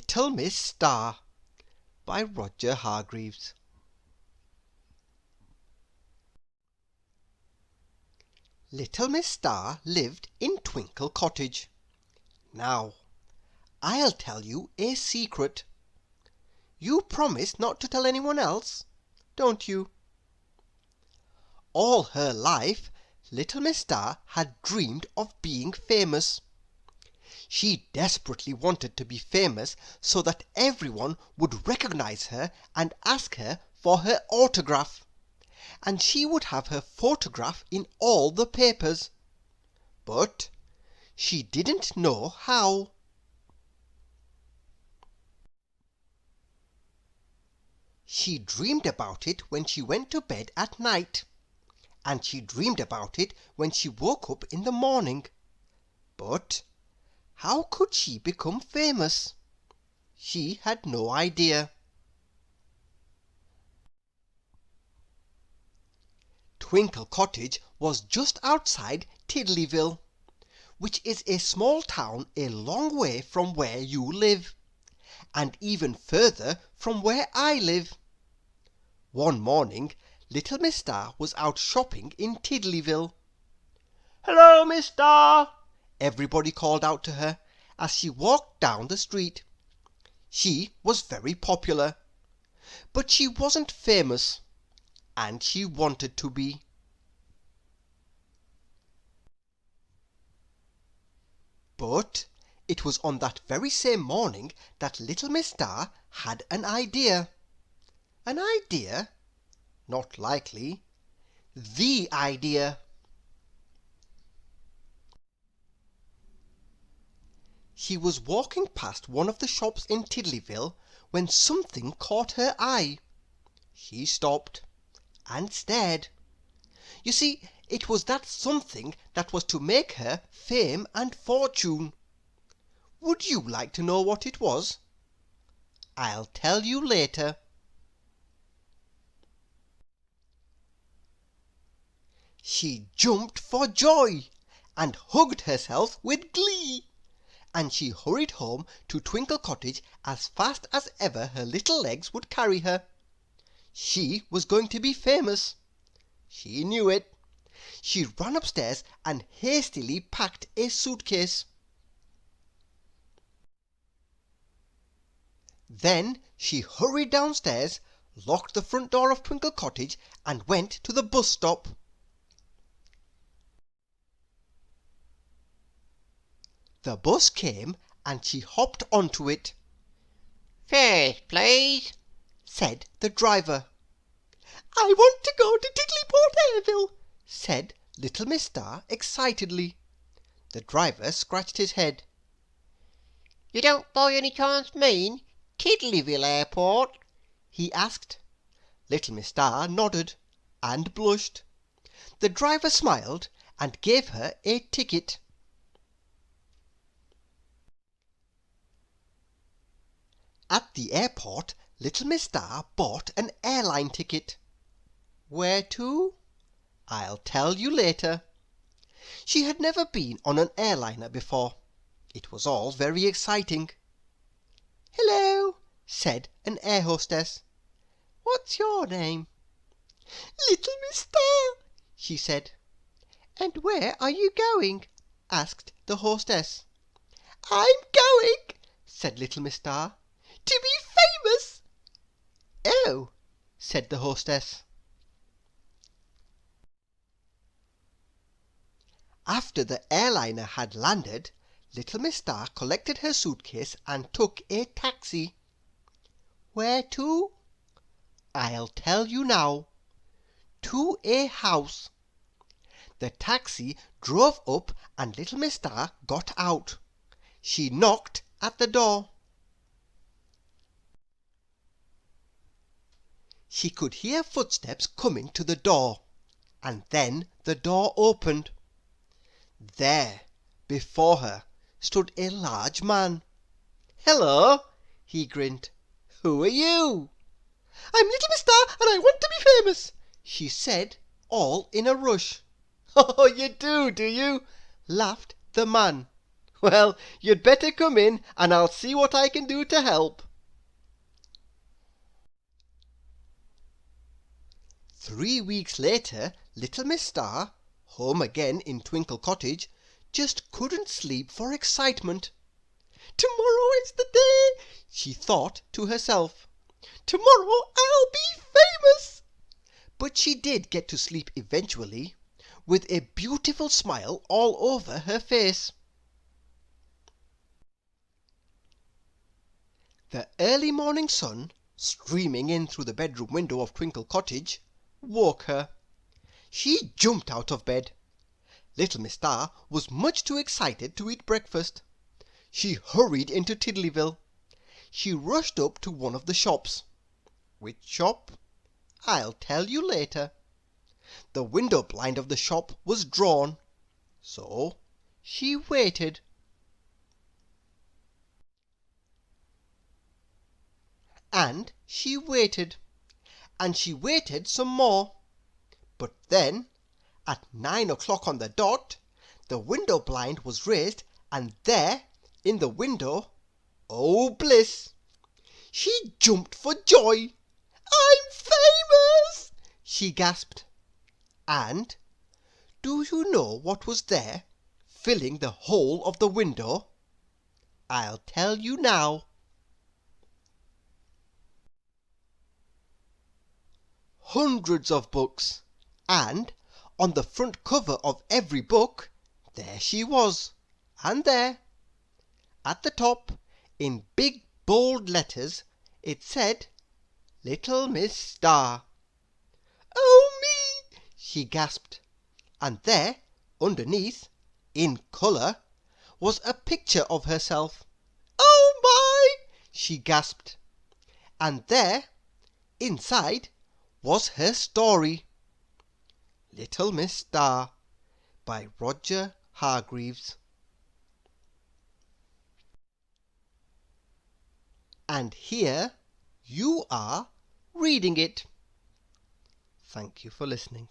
Little Miss Star by Roger Hargreaves. Little Miss Star lived in Twinkle Cottage. Now, I'll tell you a secret. You promise not to tell anyone else, don't you? All her life, Little Miss Star had dreamed of being famous. She desperately wanted to be famous so that everyone would recognize her and ask her for her autograph, and she would have her photograph in all the papers. But she didn't know how. She dreamed about it when she went to bed at night, and she dreamed about it when she woke up in the morning. But how could she become famous? She had no idea. Twinkle Cottage was just outside Tiddlyville, which is a small town a long way from where you live, and even further from where I live. One morning, Little Miss Star was out shopping in Tiddlyville. "Hello, Miss Star!" everybody called out to her as she walked down the street. She was very popular, but she wasn't famous, and she wanted to be. But it was on that very same morning that Little Miss Star had an idea. An idea? Not likely. The idea. She was walking past one of the shops in Tiddlyville when something caught her eye. She stopped and stared. You see, it was that something that was to make her fame and fortune. Would you like to know what it was? I'll tell you later. She jumped for joy and hugged herself with glee, and she hurried home to Twinkle Cottage as fast as ever her little legs would carry her. She was going to be famous. She knew it. She ran upstairs and hastily packed a suitcase. Then she hurried downstairs, locked the front door of Twinkle Cottage, and went to the bus stop. The bus came, and she hopped onto it. "Fares, please," said the driver. "I want to go to Tiddlyport Airville," said Little Miss Star excitedly. The driver scratched his head. "You don't by any chance mean Tiddlyville Airport?" he asked. Little Miss Star nodded and blushed. The driver smiled and gave her a ticket. At the airport, Little Miss Star bought an airline ticket. Where to? I'll tell you later. She had never been on an airliner before. It was all very exciting. "Hello," said an air hostess. "What's your name?" "Little Miss Star," she said. "And where are you going?" asked the hostess. "I'm going," said Little Miss Star, "to be famous." "Oh," said the hostess. After the airliner had landed, Little Miss Star collected her suitcase and took a taxi. Where to? I'll tell you now. To a house. The taxi drove up and Little Miss Star got out. She knocked at the door. She could hear footsteps coming to the door, and then the door opened. There, before her, stood a large man. "Hello!" he grinned. "Who are you?" "I'm Little Miss Star, and I want to be famous," she said, all in a rush. "Oh, you do you?" laughed the man. Well, you'd better come in and I'll see what I can do to help. 3 weeks later, little Miss Star, home again in Twinkle Cottage, just couldn't sleep for excitement. "Tomorrow is the day," she thought to herself. "Tomorrow I'll be famous." But she did get to sleep eventually, with a beautiful smile all over her face. The early morning sun, streaming in through the bedroom window of Twinkle Cottage, woke her. She jumped out of bed. Little Miss Star was much too excited to eat breakfast. She hurried into Tiddlyville. She rushed up to one of the shops. Which shop? I'll tell you later. The window blind of the shop was drawn, so she waited. And she waited. And she waited some more. But then, at 9 o'clock on the dot, the window blind was raised, and there, in the window, oh bliss! She jumped for joy. "I'm famous!" she gasped. And do you know what was there, filling the whole of the window? I'll tell you now. Hundreds of books, and on the front cover of every book, there she was, and there, at the top, in big bold letters, it said, "Little Miss Star." "Oh, me!" she gasped. And there, underneath, in colour, was a picture of herself. "Oh, my!" she gasped. And there, inside, was her story. Little Miss Star, by Roger Hargreaves. And here you are reading it. Thank you for listening.